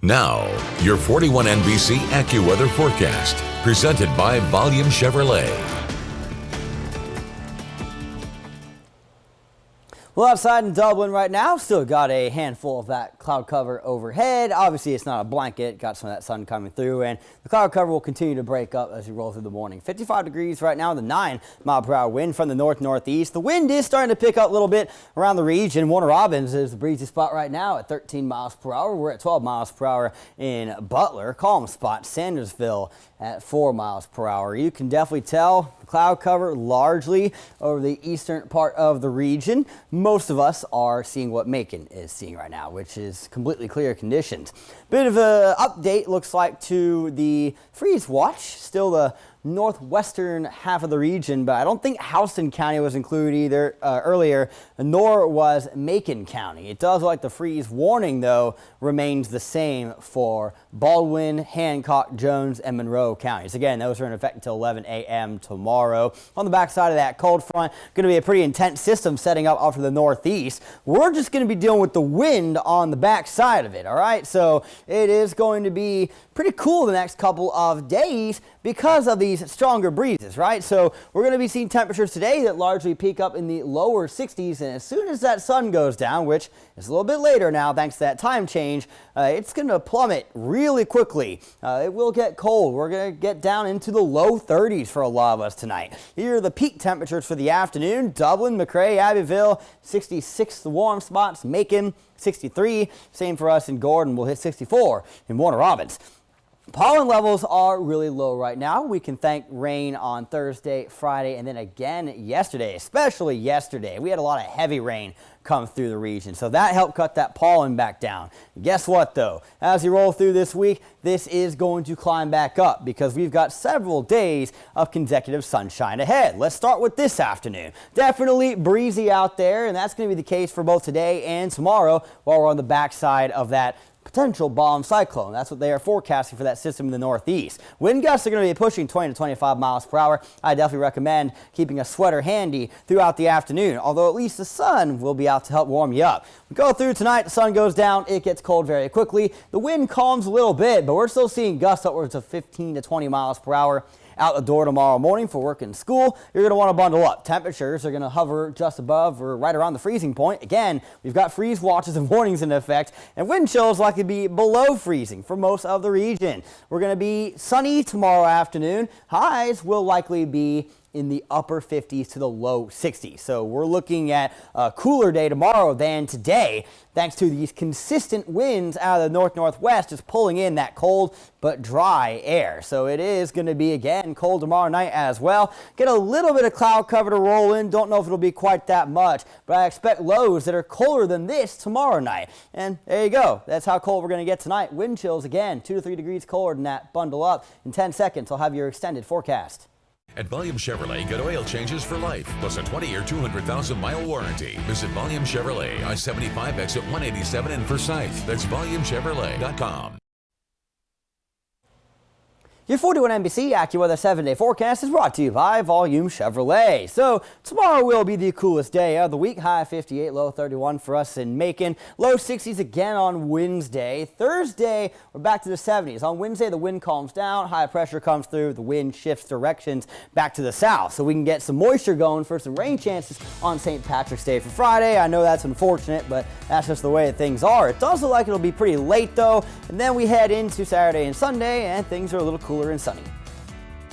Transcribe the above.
Now, your 41 NBC AccuWeather forecast, presented by Volume Chevrolet. Well, outside in Dublin right now, still got a handful of that cloud cover overhead. Obviously, it's not a blanket. Got some of that sun coming through, and the cloud cover will continue to break up as we roll through the morning. 55 degrees right now, the 9-mile-per-hour wind from the north-northeast. The wind is starting to pick up a little bit around the region. Warner Robins is the breezy spot right now at 13 miles per hour. We're at 12 miles per hour in Butler. Calm spot, Sandersville at 4 miles per hour. You can definitely tell the cloud cover largely over the eastern part of the region. Most of us are seeing what Macon is seeing right now, which is completely clear conditions. Bit of an update looks like to the freeze watch. Still the northwestern half of the region, but I don't think Houston County was included either earlier, nor was Macon County. It does look like the freeze warning, though, remains the same for Baldwin, Hancock, Jones, and Monroe counties. Again, those are in effect until 11 a.m. tomorrow. On the backside of that cold front, going to be a pretty intense system setting up off to the northeast. We're just going to be dealing with the wind on the backside of it, all right? So it is going to be pretty cool the next couple of days because of these stronger breezes, right? So we're going to be seeing temperatures today that largely peak up in the lower 60s, and as soon as that sun goes down, which is a little bit later now thanks to that time change, it's going to plummet really quickly. It will get cold. We're going to get down into the low 30s for a lot of us tonight. Here are the peak temperatures for the afternoon. Dublin, McRae, Abbeville, 66 the warm spots. Macon, 63. Same for us in Gordon. We'll hit 64 in Warner Robins. Pollen levels are really low right now. We can thank rain on Thursday, Friday, and then again yesterday, especially yesterday. We had a lot of heavy rain come through the region, so that helped cut that pollen back down. Guess what, though? As you roll through this week, this is going to climb back up because we've got several days of consecutive sunshine ahead. Let's start with this afternoon. Definitely breezy out there, and that's going to be the case for both today and tomorrow while we're on the backside of that potential bomb cyclone. That's what they are forecasting for that system in the northeast. Wind gusts are going to be pushing 20 to 25 miles per hour. I definitely recommend keeping a sweater handy throughout the afternoon, although at least the sun will be out to help warm you up. We go through tonight, the sun goes down, it gets cold very quickly. The wind calms a little bit, but we're still seeing gusts upwards of 15 to 20 miles per hour. Out the door tomorrow morning for work and school, you're going to want to bundle up. Temperatures are going to hover just above or right around the freezing point. Again, we've got freeze watches and warnings in effect, and wind chills likely to be below freezing for most of the region. We're going to be sunny tomorrow afternoon. Highs will likely be in the upper 50s to the low 60s. So we're looking at a cooler day tomorrow than today, thanks to these consistent winds out of the north-northwest just pulling in that cold but dry air. So it is going to be, again, cold tomorrow night as well. Get a little bit of cloud cover to roll in. Don't know if it'll be quite that much, but I expect lows that are colder than this tomorrow night. And there you go. That's how cold we're going to get tonight. Wind chills, again, 2 to 3 degrees colder than that. Bundle up. In 10 seconds, I'll have your extended forecast. At Volume Chevrolet, get oil changes for life, plus a 20-year, 200,000-mile warranty. Visit Volume Chevrolet, I-75 exit 187 in Forsyth. That's volumechevrolet.com. Your 41 NBC AccuWeather 7-day forecast is brought to you by Volume Chevrolet. So tomorrow will be the coolest day of the week. High 58, low 31 for us in Macon. Low 60s again on Wednesday. Thursday, we're back to the 70s. On Wednesday, the wind calms down. High pressure comes through. The wind shifts directions back to the south. So we can get some moisture going for some rain chances on St. Patrick's Day for Friday. I know that's unfortunate, but that's just the way things are. It does look like it'll be pretty late, though. And then we head into Saturday and Sunday, and things are a little cooler and sunny.